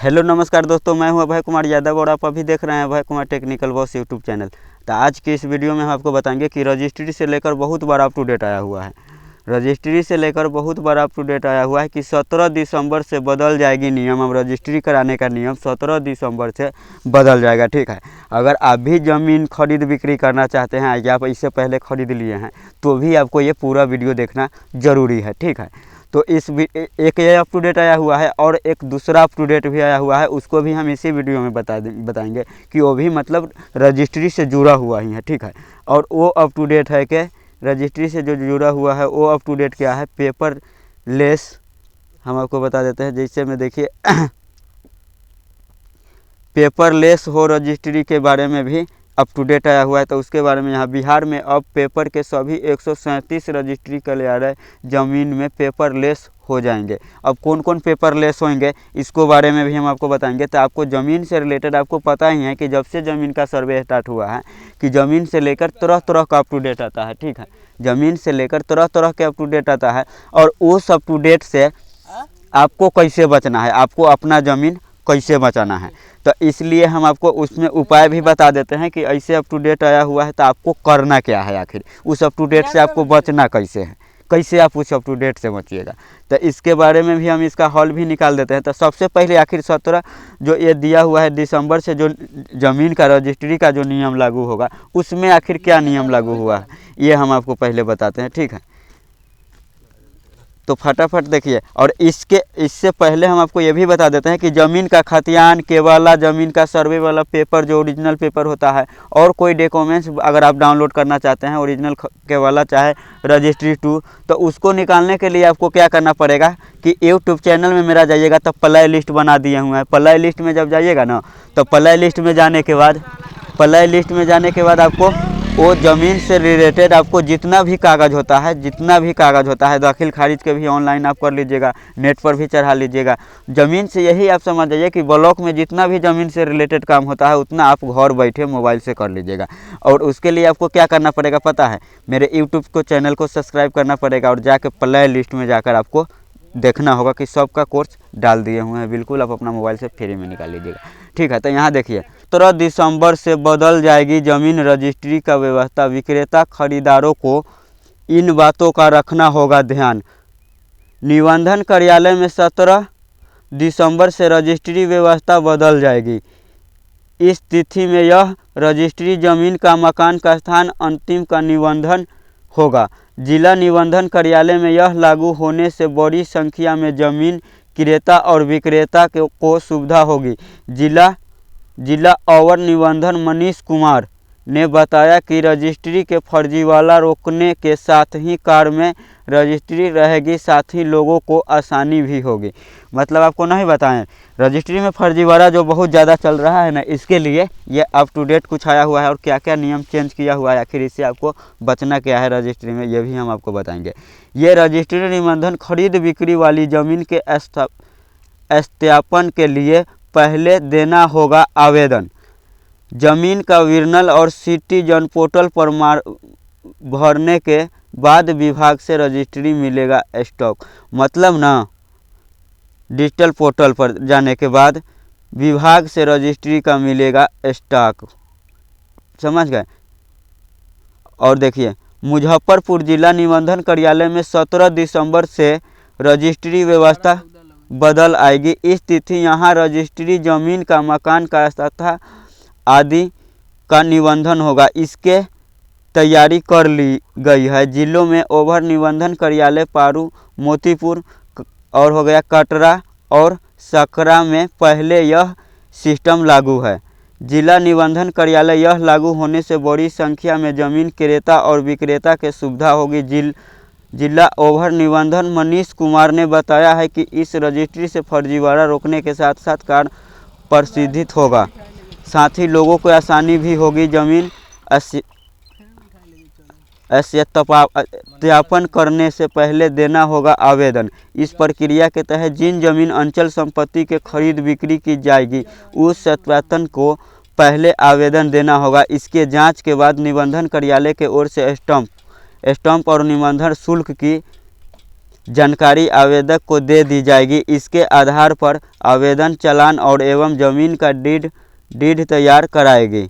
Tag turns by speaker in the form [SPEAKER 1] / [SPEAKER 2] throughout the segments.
[SPEAKER 1] Hello नमस्कार दोस्तों, मैं हूं अभय कुमार यादव और आप अभी देख रहे हैं Abhay Kumar technical boss YouTube channel. तो आज की इस वीडियो में हम आपको बताएंगे कि रजिस्ट्री से लेकर बहुत बड़ा अप टू डेट आया हुआ है। रजिस्ट्री से लेकर बहुत बड़ा अप टू डेट आया हुआ है कि 17 दिसंबर से बदल जाएगी नियम। अब रजिस्ट्री कराने का नियम 17 दिसंबर से बदल जाएगा। ठीक है, अगर आप भी ज़मीन खरीद बिक्री करना चाहते हैं या आप इससे पहले खरीद लिए हैं तो भी आपको ये पूरा वीडियो देखना ज़रूरी है। ठीक है, तो एक ये अप टू डेट आया हुआ है और एक दूसरा अप टू डेट भी आया हुआ है, उसको भी हम इसी वीडियो में बताएंगे कि वो भी मतलब रजिस्ट्री से जुड़ा हुआ ही है। ठीक है, और वो अप टू डेट है कि रजिस्ट्री से जो जुड़ा हुआ है वो अप टू डेट क्या है, पेपर लेस। हम आपको बता देते हैं, जैसे में देखिए पेपरलेस हो रजिस्ट्री के बारे में भी अप टू डेट आया हुआ है। तो उसके बारे में यहाँ बिहार में अब पेपर के सभी 137 रजिस्ट्री कार्यालय ज़मीन में पेपरलेस हो जाएंगे। अब कौन कौन पेपरलेस होंगे इसको बारे में भी हम आपको बताएंगे। तो आपको ज़मीन से रिलेटेड आपको पता ही है कि जब से ज़मीन का सर्वे स्टार्ट हुआ है कि ज़मीन से लेकर तरह तरह का अप टू डेट आता है। ठीक है, ज़मीन से लेकर तरह तरह के अप टू डेट आता है और उस अप टू डेट से आपको कैसे बचना है, आपको अपना ज़मीन कैसे बचाना है। तो इसलिए हम आपको उसमें उपाय भी बता देते हैं कि ऐसे अप टू डेट आया हुआ है तो आपको करना क्या है, आखिर उस अप टू डेट से आपको बचना कैसे है, कैसे आप उस अप टू डेट से बचिएगा। तो इसके बारे में भी हम इसका हल भी निकाल देते हैं। तो सबसे पहले आखिर 17 जो ये दिया हुआ है दिसंबर से जो ज़मीन का रजिस्ट्री का जो नियम लागू होगा उसमें आखिर क्या नियम लागू हुआ है ये हम आपको पहले बताते हैं। ठीक है, तो फटाफट देखिए। और इससे पहले हम आपको ये भी बता देते हैं कि ज़मीन का खतियान केवाला, ज़मीन का सर्वे वाला पेपर जो ओरिजिनल पेपर होता है और कोई डॉक्यूमेंट्स अगर आप डाउनलोड करना चाहते हैं ओरिजिनल केवाला चाहे रजिस्ट्री टू, तो उसको निकालने के लिए आपको क्या करना पड़ेगा कि यूट्यूब चैनल में मेरा जाइएगा तो प्ले लिस्ट बना दिए हुए हैं। प्ले लिस्ट में जब जाइएगा ना तो प्ले लिस्ट में जाने के बाद आपको वो ज़मीन से रिलेटेड आपको जितना भी कागज़ होता है दाखिल खारिज के भी ऑनलाइन आप कर लीजिएगा, नेट पर भी चढ़ा लीजिएगा। ज़मीन से यही आप समझ जाइए कि ब्लॉक में जितना भी ज़मीन से रिलेटेड काम होता है उतना आप घर बैठे मोबाइल से कर लीजिएगा। और उसके लिए आपको क्या करना पड़ेगा पता है, मेरे यूट्यूब को चैनल को सब्सक्राइब करना पड़ेगा और जाकर प्ले लिस्ट में जाकर आपको देखना होगा कि सबका कोर्स डाल दिए हुए हैं, बिल्कुल आप अपना मोबाइल से फ्री में निकाल लीजिएगा। ठीक है, तो यहाँ देखिए 17 दिसंबर से बदल जाएगी ज़मीन रजिस्ट्री का व्यवस्था। विक्रेता खरीदारों को इन बातों का रखना होगा ध्यान। निबंधन कार्यालय में 17 दिसंबर से रजिस्ट्री व्यवस्था बदल जाएगी। इस तिथि में यह रजिस्ट्री ज़मीन का मकान का स्थान अंतिम का निबंधन होगा। जिला निबंधन कार्यालय में यह लागू होने से बड़ी संख्या में ज़मीन क्रेता और विक्रेता को सुविधा होगी। जिला अवर निबंधन मनीष कुमार ने बताया कि रजिस्ट्री के फर्जीवाड़ा रोकने के साथ ही कार्य में रजिस्ट्री रहेगी, साथ ही लोगों को आसानी भी होगी। मतलब आपको नहीं बताएं, रजिस्ट्री में फर्जीवाड़ा जो बहुत ज़्यादा चल रहा है ना, इसके लिए ये अप टू डेट कुछ आया हुआ है और क्या क्या नियम चेंज किया हुआ है, आखिर इससे आपको बचना क्या है रजिस्ट्री में, ये भी हम आपको बताएंगे। ये रजिस्ट्री निबंधन खरीद बिक्री वाली ज़मीन के सत्यापन के लिए पहले देना होगा आवेदन। ज़मीन का विवरण और सिटीजन पोर्टल पर भरने के बाद विभाग से रजिस्ट्री मिलेगा स्टॉक। मतलब ना डिजिटल पोर्टल पर जाने के बाद विभाग से रजिस्ट्री का मिलेगा स्टॉक, समझ गए। और देखिए मुजफ्फरपुर जिला निबंधन कार्यालय में 17 दिसंबर से रजिस्ट्री व्यवस्था बदल आएगी। इस तिथि यहाँ रजिस्ट्री ज़मीन का मकान का तथा आदि का निबंधन होगा। इसके तैयारी कर ली गई है। जिलों में ओवर निबंधन कार्यालय पारू, मोतीपुर और हो गया कटरा और सकरा में पहले यह सिस्टम लागू है। जिला निबंधन कार्यालय यह लागू होने से बड़ी संख्या में ज़मीन क्रेता और विक्रेता के सुविधा होगी। जिला ओवर निबंधन मनीष कुमार ने बताया है कि इस रजिस्ट्री से फर्जीवाड़ा रोकने के साथ साथ कार्य प्रसिद्धित होगा, साथ ही लोगों को आसानी भी होगी। ज़मीन सत्यापन करने से पहले देना होगा आवेदन। इस प्रक्रिया के तहत जिन जमीन अंचल संपत्ति के खरीद बिक्री की जाएगी उस सत्यापन को पहले आवेदन देना होगा। इसके जांच के बाद निबंधन कार्यालय के ओर से स्टैंप और निबंधन शुल्क की जानकारी आवेदक को दे दी जाएगी। इसके आधार पर आवेदन चालान और एवं जमीन का डीड तैयार कराएगी।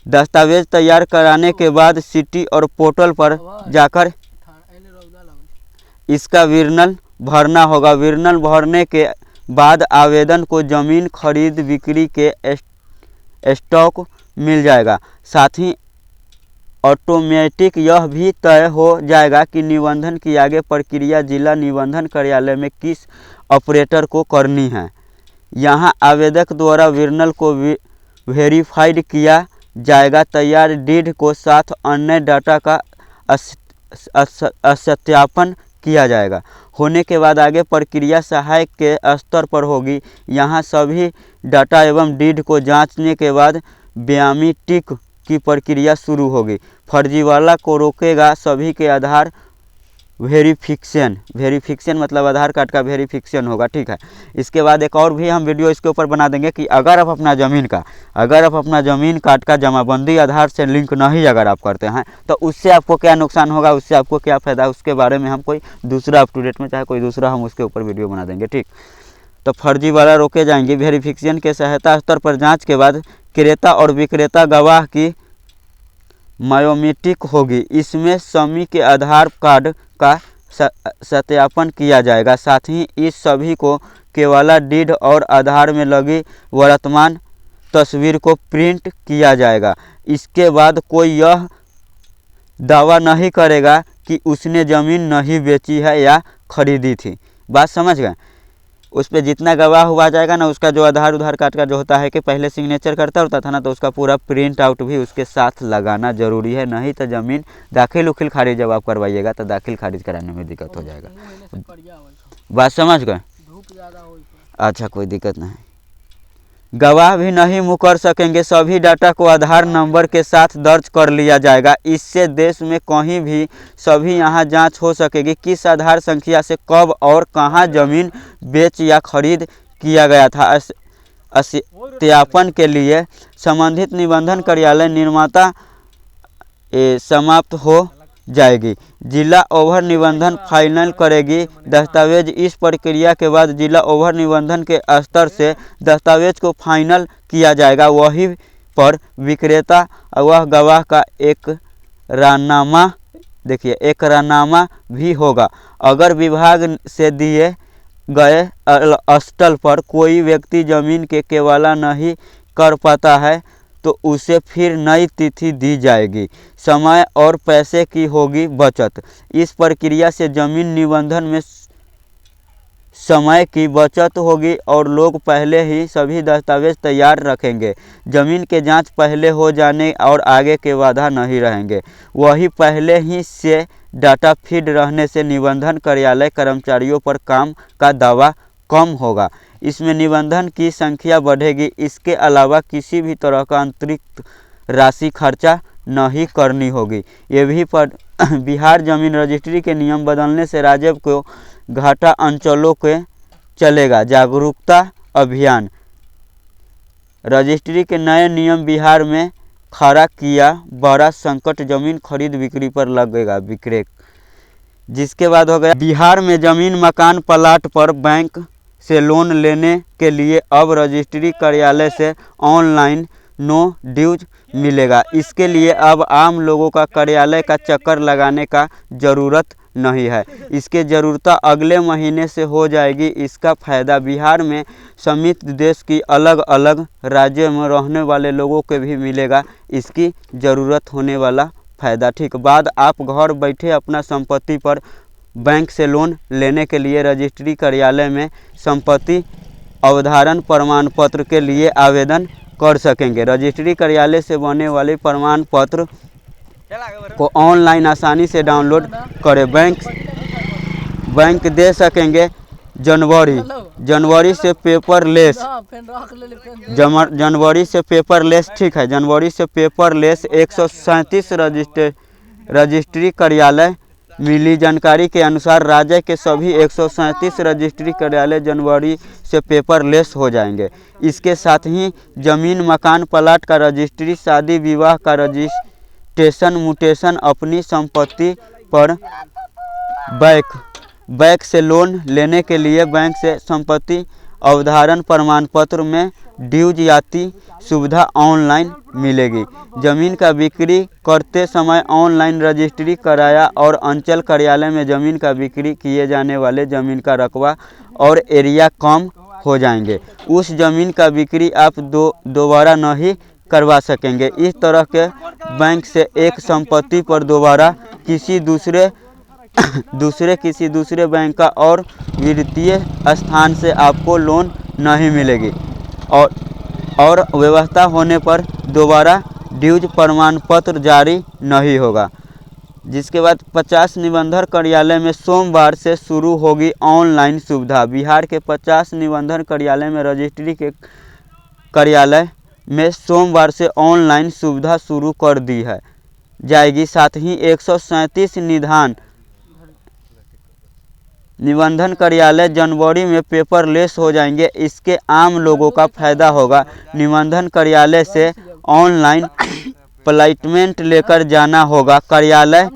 [SPEAKER 1] दस्तावेज तैयार कराने के बाद सिटी और पोर्टल पर जाकर इसका विवरण भरना होगा। विवरण भरने के बाद आवेदन को जमीन खरीद बिक्री के स्टॉक मिल जाएगा। साथ ही ऑटोमेटिक यह भी तय हो जाएगा कि निबंधन की आगे प्रक्रिया जिला निबंधन कार्यालय में किस ऑपरेटर को करनी है। यहाँ आवेदक द्वारा विवरण को वेरीफाइड किया जाएगा। तैयार डीड को साथ अन्य डाटा का सत्यापन किया जाएगा। होने के बाद आगे प्रक्रिया सहायक के स्तर पर होगी। यहाँ सभी डाटा एवं डीड को जांचने के बाद बायोमेट्रिक की प्रक्रिया शुरू होगी। फर्जीवाला को रोकेगा सभी के आधार वेरिफिकेशन मतलब आधार कार्ड का वेरिफिकेशन होगा। ठीक है। इसके बाद एक और भी हम वीडियो इसके ऊपर बना देंगे कि अगर आप अपना ज़मीन कार्ड का जमाबंदी आधार से लिंक नहीं अगर आप करते हैं तो उससे आपको क्या नुकसान होगा, उससे आपको क्या फ़ायदा है, उसके बारे में हम कोई दूसरा अप टू डेट में चाहे कोई दूसरा हम उसके ऊपर वीडियो बना देंगे। ठीक। तो फर्जीवाला रोके जाएंगे। वेरिफिकेशन के सहायता स्तर पर जाँच के बाद क्रेता और विक्रेता गवाह की बायोमेट्रिक होगी। इसमें सभी के आधार कार्ड का सत्यापन किया जाएगा। साथ ही इस सभी को केवल डीड और आधार में लगी वर्तमान तस्वीर को प्रिंट किया जाएगा। इसके बाद कोई यह दावा नहीं करेगा कि उसने ज़मीन नहीं बेची है या खरीदी थी। बात समझ गए। उस पर जितना गवाह हुआ जाएगा ना, उसका जो आधार कार्ड का जो होता है कि पहले सिग्नेचर करता होता था ना, तो उसका पूरा प्रिंट आउट भी उसके साथ लगाना जरूरी है। नहीं तो ज़मीन दाखिल उखिल खारिज जब आप करवाइएगा तो दाखिल खारिज कराने में दिक्कत हो जाएगा। बात समझ गए। अच्छा, कोई दिक्कत नहीं। गवाह भी नहीं मुकर सकेंगे। सभी डाटा को आधार नंबर के साथ दर्ज कर लिया जाएगा। इससे देश में कहीं भी सभी यहाँ जांच हो सकेगी किस आधार संख्या से कब और कहाँ जमीन बेच या खरीद किया गया था। सत्यापन के लिए संबंधित निबंधन कार्यालय निर्माता समाप्त हो जाएगी। जिला ओवर निबंधन फाइनल करेगी दस्तावेज। इस प्रक्रिया के बाद जिला ओवर निबंधन के स्तर से दस्तावेज को फाइनल किया जाएगा। वहीं पर विक्रेता व गवाह का एकरारनामा भी होगा। अगर विभाग से दिए गए स्थल पर कोई व्यक्ति जमीन के केवला नहीं कर पाता है तो उसे फिर नई तिथि दी जाएगी। समय और पैसे की होगी बचत। इस प्रक्रिया से जमीन निबंधन में समय की बचत होगी और लोग पहले ही सभी दस्तावेज तैयार रखेंगे। जमीन के जांच पहले हो जाने और आगे के बाधा नहीं रहेंगे। वही पहले ही से डाटा फीड रहने से निबंधन कार्यालय कर्मचारियों पर काम का दबाव कम होगा। इसमें निबंधन की संख्या बढ़ेगी। इसके अलावा किसी भी तरह का अतिरिक्त राशि खर्चा नहीं करनी होगी। ये भी पर बिहार जमीन रजिस्ट्री के नियम बदलने से राज्य को घाटा अंचलों के चलेगा। जागरूकता अभियान। रजिस्ट्री के नए नियम बिहार में खड़ा किया बड़ा संकट जमीन खरीद बिक्री पर लगेगा विक्रय। जिसके बाद हो गया बिहार में जमीन मकान प्लाट पर बैंक से लोन लेने के लिए अब रजिस्ट्री कार्यालय से ऑनलाइन नो ड्यूज मिलेगा। इसके लिए अब आम लोगों का कार्यालय का चक्कर लगाने का ज़रूरत नहीं है। इसके ज़रूरत अगले महीने से हो जाएगी। इसका फ़ायदा बिहार में समेत देश की अलग अलग राज्यों में रहने वाले लोगों को भी मिलेगा। इसकी ज़रूरत होने वाला फ़ायदा। ठीक। बाद आप घर बैठे अपना संपत्ति पर बैंक से लोन लेने के लिए रजिस्ट्री कार्यालय में संपत्ति अवधारण प्रमाण पत्र के लिए आवेदन कर सकेंगे। रजिस्ट्री कार्यालय से बने वाले प्रमाण पत्र को ऑनलाइन आसानी से डाउनलोड करें। बैंक दे सकेंगे। जनवरी से पेपरलेस ठीक है। जनवरी से पेपरलेस 137 रजिस्ट्री कार्यालय मिली जानकारी के अनुसार राज्य के सभी 137 रजिस्ट्री कार्यालय जनवरी से पेपरलेस हो जाएंगे। इसके साथ ही जमीन मकान प्लाट का रजिस्ट्री, शादी विवाह का रजिस्ट्रेशन, म्यूटेशन, अपनी संपत्ति पर बैंक से लोन लेने के लिए बैंक से संपत्ति अवधारण प्रमाण पत्र में ड्यूज याति सुविधा ऑनलाइन मिलेगी। जमीन का बिक्री करते समय ऑनलाइन रजिस्ट्री कराया और अंचल कार्यालय में ज़मीन का बिक्री किए जाने वाले ज़मीन का रकबा और एरिया कम हो जाएंगे। उस ज़मीन का बिक्री आप दोबारा नहीं करवा सकेंगे। इस तरह के बैंक से एक संपत्ति पर दोबारा किसी दूसरे बैंक का और वित्तीय स्थान से आपको लोन नहीं मिलेगी और व्यवस्था होने पर दोबारा ड्यूज प्रमाण पत्र जारी नहीं होगा। जिसके बाद 50 निबंधन कार्यालय में सोमवार से शुरू होगी ऑनलाइन सुविधा। बिहार के 50 निबंधन कार्यालय में रजिस्ट्री के कार्यालय में सोमवार से ऑनलाइन सुविधा शुरू कर दी है जाएगी। साथ ही 137 निबंधन कार्यालय जनवरी में पेपरलेस हो जाएंगे। इसके आम लोगों का फायदा होगा। निबंधन कार्यालय से ऑनलाइन अपॉइंटमेंट लेकर जाना होगा। कार्यालय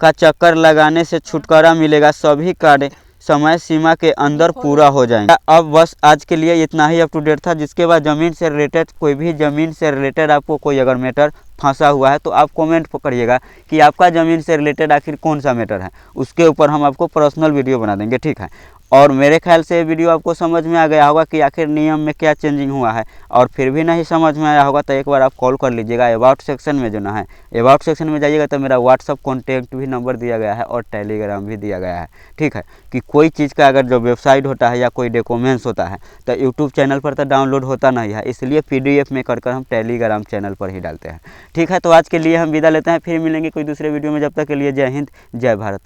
[SPEAKER 1] का चक्कर लगाने से छुटकारा मिलेगा। सभी कार्य समय सीमा के अंदर पूरा हो जाएंगे। अब बस आज के लिए इतना ही अप टू डेट था। जिसके बाद ज़मीन से रिलेटेड कोई भी ज़मीन से रिलेटेड आपको कोई अगर मैटर फंसा हुआ है तो आप कमेंट करिएगा कि आपका ज़मीन से रिलेटेड आखिर कौन सा मैटर है। उसके ऊपर हम आपको पर्सनल वीडियो बना देंगे, ठीक है। और मेरे ख्याल से ये वीडियो आपको समझ में आ गया होगा कि आखिर नियम में क्या चेंजिंग हुआ है। और फिर भी नहीं समझ में आया होगा तो एक बार आप कॉल कर लीजिएगा। अबाउट सेक्शन में जो ना है, अबाउट सेक्शन में जाइएगा तो मेरा व्हाट्सअप कॉन्टैक्ट भी नंबर दिया गया है और टेलीग्राम भी दिया गया है, ठीक है। कि कोई चीज़ का अगर जो वेबसाइट होता है या कोई डॉक्यूमेंट्स होता है तो यूट्यूब चैनल पर तो डाउनलोड होता नहीं है, इसलिए PDF में कर हम टेलीग्राम चैनल पर ही डालते हैं, ठीक है। तो आज के लिए हम विदा लेते हैं, फिर मिलेंगे कोई दूसरे वीडियो में। जब तक के लिए जय हिंद, जय भारत।